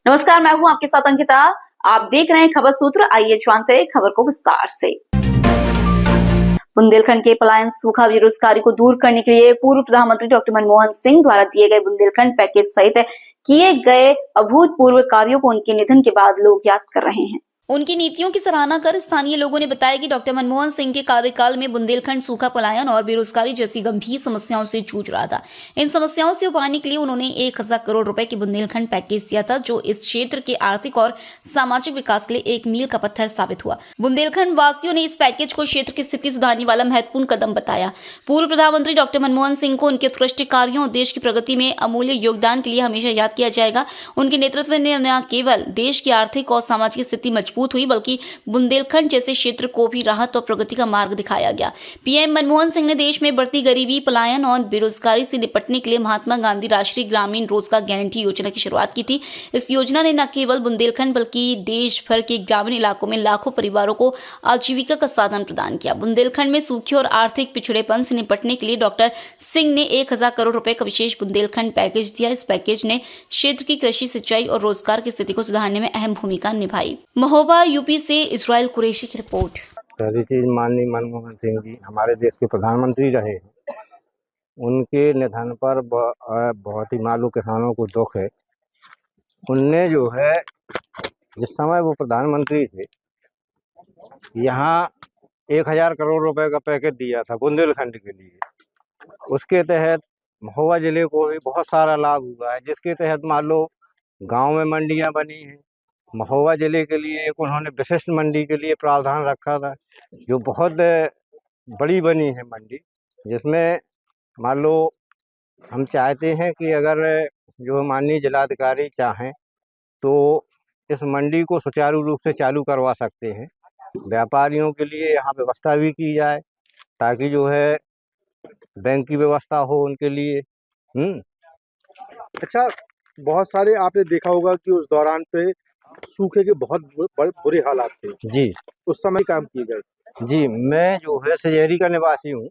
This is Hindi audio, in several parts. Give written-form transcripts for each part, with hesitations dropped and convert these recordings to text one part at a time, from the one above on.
नमस्कार, मैं हूं आपके साथ अंकिता। आप देख रहे हैं खबर सूत्र। आइए जानते हैं खबर को विस्तार से। बुंदेलखंड के पलायन, सूखा, बेरोजगारी को दूर करने के लिए पूर्व प्रधानमंत्री डॉक्टर मनमोहन सिंह द्वारा दिए गए बुंदेलखंड पैकेज सहित किए गए अभूतपूर्व कार्यों को उनके निधन के बाद लोग याद कर रहे हैं। उनकी नीतियों की सराहना कर स्थानीय लोगों ने बताया कि डॉक्टर मनमोहन सिंह के कार्यकाल में बुंदेलखंड सूखा, पलायन और बेरोजगारी जैसी गंभीर समस्याओं से जूझ रहा था। इन समस्याओं से उबारने के लिए उन्होंने 1000 करोड़ रुपए की बुंदेलखंड पैकेज दिया था, जो इस क्षेत्र के आर्थिक और सामाजिक विकास के लिए एक मील का पत्थर साबित हुआ। बुंदेलखंड वासियों ने इस पैकेज को क्षेत्र की स्थिति सुधारने वाला महत्वपूर्ण कदम बताया। पूर्व प्रधानमंत्री डॉक्टर मनमोहन सिंह को उनके उत्कृष्ट कार्यों और देश की प्रगति में अमूल्य योगदान के लिए हमेशा याद किया जाएगा। उनके नेतृत्व ने न केवल देश की आर्थिक और सामाजिक स्थिति मजबूत हुई, बल्कि बुंदेलखंड जैसे क्षेत्र को भी राहत और प्रगति का मार्ग दिखाया गया। पीएम मनमोहन सिंह ने देश में बढ़ती गरीबी, पलायन और बेरोजगारी से निपटने के लिए महात्मा गांधी राष्ट्रीय ग्रामीण रोजगार गारंटी योजना की शुरुआत की थी। इस योजना ने न केवल बुंदेलखंड बल्कि देश भर के ग्रामीण इलाकों में लाखों परिवारों को आजीविका का साधन प्रदान किया। बुंदेलखंड में सूखे और आर्थिक पिछड़ेपन से निपटने के लिए डॉक्टर सिंह ने 1000 करोड़ रुपए का विशेष बुंदेलखंड पैकेज दिया। इस पैकेज ने क्षेत्र की कृषि, सिंचाई और रोजगार की स्थिति को सुधारने में अहम भूमिका निभाई। महोबा यूपी से इस्राइल कुरैशी की रिपोर्ट। पहली चीज, माननीय मनमोहन सिंह जी हमारे देश के प्रधानमंत्री रहे। उनके निधन पर बहुत ही मालूम किसानों को दुख है। उनने जो है जिस समय वो प्रधानमंत्री थे, यहाँ 1000 करोड़ रुपए का पैकेज दिया था बुंदेलखंड के लिए। उसके तहत महोबा जिले को भी बहुत सारा लाभ हुआ है, जिसके तहत मान लो गाँव में मंडियाँ बनी हैं। महोबा जिले के लिए एक उन्होंने विशिष्ट मंडी के लिए प्रावधान रखा था, जो बहुत बड़ी बनी है मंडी, जिसमें मान लो हम चाहते हैं कि अगर जो माननीय जिलाधिकारी चाहें तो इस मंडी को सुचारू रूप से चालू करवा सकते हैं। व्यापारियों के लिए यहाँ व्यवस्था भी की जाए, ताकि जो है बैंक की व्यवस्था हो उनके लिए। अच्छा, बहुत सारे आपने देखा होगा कि उस दौरान पे सूखे के बहुत बुरे हालात थे जी। उस समय काम किए गए। जी, मैं जो है सजेरी का निवासी हूँ।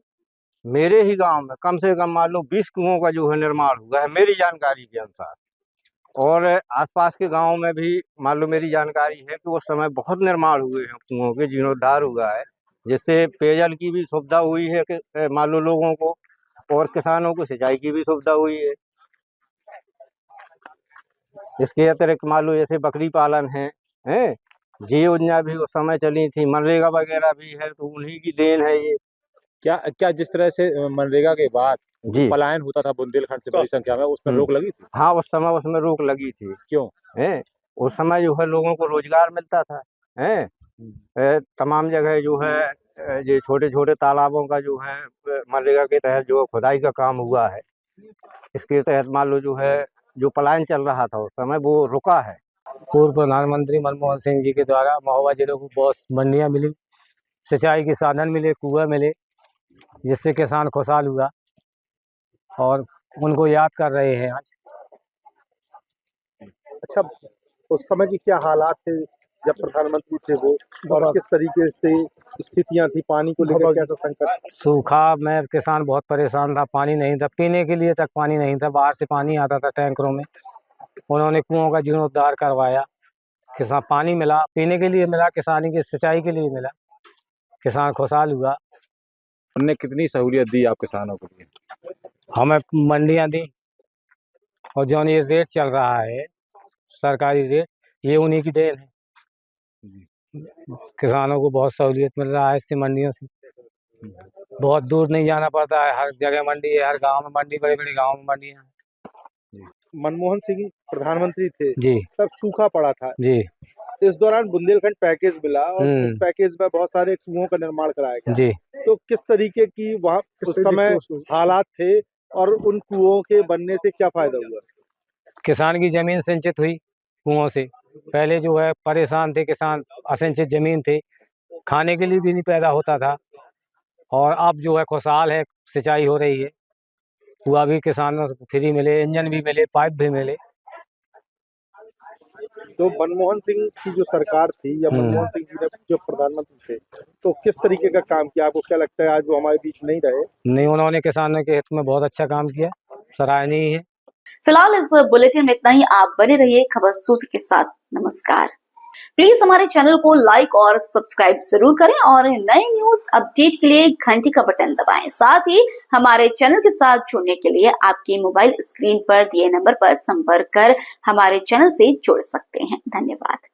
मेरे ही गांव में कम से कम मान लो 20 कुओं का जो है निर्माण हुआ है मेरी जानकारी के अनुसार, और आसपास के गांव में भी मान लो मेरी जानकारी है कि उस समय बहुत निर्माण हुए हैं कुओं के, जीर्णोद्धार हुआ है, जिससे पेयजल की भी सुविधा हुई है कि मान लो लोगों को, और किसानों को सिंचाई की भी सुविधा हुई है। इसके अतिरिक्त मान लो जैसे बकरी पालन है, जी योजना भी उस समय चली थी, मनरेगा वगैरह भी है, तो उन्हीं की देन है ये। क्या जिस तरह से मनरेगा के बाद जी पलायन होता था बुंदेलखंड से बड़ी संख्या में, उस पर रोक लगी थी? हाँ, उस समय उसमें रोक लगी थी। क्यों? उस समय जो है लोगों को रोजगार मिलता था। तमाम जगह जो है ये छोटे छोटे तालाबों का जो है मनरेगा के तहत जो खुदाई का काम हुआ है, इसके तहत मान लो जो है जो पलायन चल रहा था उस समय वो रुका है। पूर्व प्रधानमंत्री मनमोहन सिंह जी के द्वारा महोबा जिले को बहुत मंडियाँ मिली, सिंचाई के साधन मिले, कुएं मिले, जिससे किसान खुशहाल हुआ और उनको याद कर रहे हैं आज। अच्छा, उस समय की क्या हालात थे जब प्रधानमंत्री थे वो, और किस तरीके से स्थितियां थी? पानी को लेकर कैसा संकट? सूखा में किसान बहुत परेशान था, पानी नहीं था, पीने के लिए तक पानी नहीं था, बाहर से पानी आता था टैंकरों में। उन्होंने कुओं का जीर्णोद्धार करवाया, किसान पानी मिला, पीने के लिए मिला, किसानी की सिंचाई के लिए मिला, किसान खुशहाल हुआ। उन्होंने कितनी सहूलियत दी आप किसानों के लिए? हमें मंडियाँ दी, और जो ये रेट चल रहा है सरकारी रेट, ये उन्हीं की देन है। किसानों को बहुत सहूलियत मिल रहा है इससे, मंडियों से। बहुत दूर नहीं जाना पड़ता है, हर जगह मंडी है, हर गांव में मंडी, बड़े बड़े गांव में मंडी है। मनमोहन सिंह प्रधानमंत्री थे जी, तब सूखा पड़ा था जी, इस दौरान बुंदेलखंड पैकेज मिला, और इस पैकेज में बहुत सारे कुओं का निर्माण कराया गया। जी। तो किस तरीके की वहाँ उस समय हालात थे, और उन कुओं के बनने से क्या फायदा हुआ? किसान की जमीन सिंचित हुई कुओं से। पहले जो है परेशान थे किसान, असिंचित जमीन थे, खाने के लिए भी नहीं पैदा होता था, और अब जो है खुशहाल है, सिंचाई हो रही है, कुआ भी किसानों को फ्री मिले, इंजन भी मिले, पाइप भी मिले। तो मनमोहन सिंह की जो सरकार थी, या मनमोहन सिंह जी ने जो प्रधानमंत्री थे, तो किस तरीके का काम किया? आपको क्या लगता है आज वो हमारे बीच नहीं रहे? नहीं, उन्होंने किसानों के हित में बहुत अच्छा काम किया, सराहनीय है। फिलहाल इस बुलेटिन में इतना ही। आप बने रहिए खबर सूत्र के साथ। नमस्कार। प्लीज हमारे चैनल को लाइक और सब्सक्राइब जरूर करें और नए न्यूज अपडेट के लिए घंटी का बटन दबाएं। साथ ही हमारे चैनल के साथ जुड़ने के लिए आपके मोबाइल स्क्रीन पर दिए नंबर पर संपर्क कर हमारे चैनल से जुड़ सकते हैं। धन्यवाद।